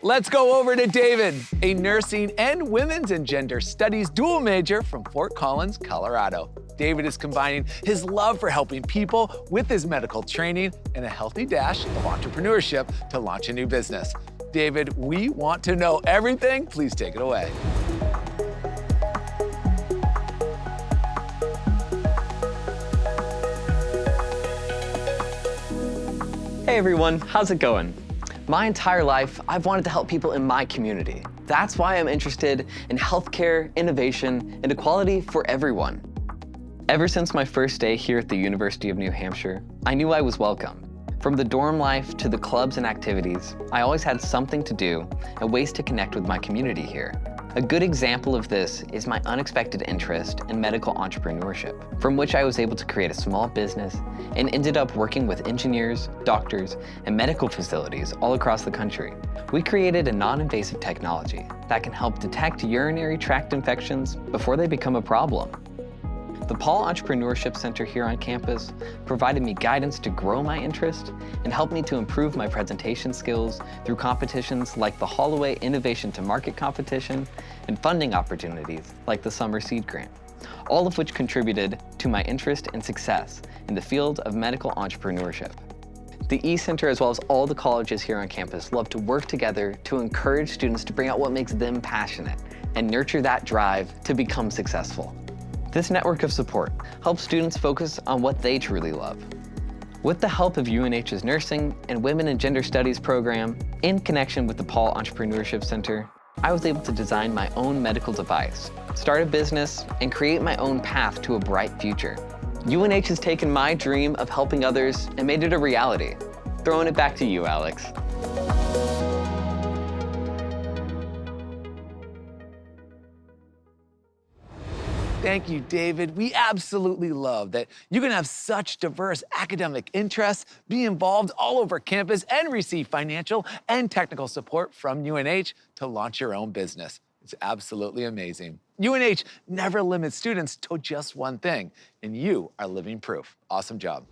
Let's go over to David, a nursing and women's and gender studies dual major from Fort Collins, Colorado. David is combining his love for helping people with his medical training and a healthy dash of entrepreneurship to launch a new business. David, we want to know everything. Please take it away. Hey everyone, how's it going? My entire life, I've wanted to help people in my community. That's why I'm interested in healthcare, innovation, and equality for everyone. Ever since my first day here at the University of New Hampshire, I knew I was welcome. From the dorm life to the clubs and activities, I always had something to do and ways to connect with my community here. A good example of this is my unexpected interest in medical entrepreneurship, from which I was able to create a small business and ended up working with engineers, doctors, and medical facilities all across the country. We created a non-invasive technology that can help detect urinary tract infections before they become a problem. The Paul Entrepreneurship Center here on campus provided me guidance to grow my interest and helped me to improve my presentation skills through competitions like the Holloway Innovation to Market competition and funding opportunities like the Summer Seed Grant, all of which contributed to my interest and success in the field of medical entrepreneurship. The E-Center, as well as all the colleges here on campus, love to work together to encourage students to bring out what makes them passionate and nurture that drive to become successful. This network of support helps students focus on what they truly love. With the help of UNH's Nursing and Women and Gender Studies program, in connection with the Paul Entrepreneurship Center, I was able to design my own medical device, start a business, and create my own path to a bright future. UNH has taken my dream of helping others and made it a reality. Throwing it back to you, Alex. Thank you, David. We absolutely love that you can have such diverse academic interests, be involved all over campus, and receive financial and technical support from UNH to launch your own business. It's absolutely amazing. UNH never limits students to just one thing, and you are living proof. Awesome job.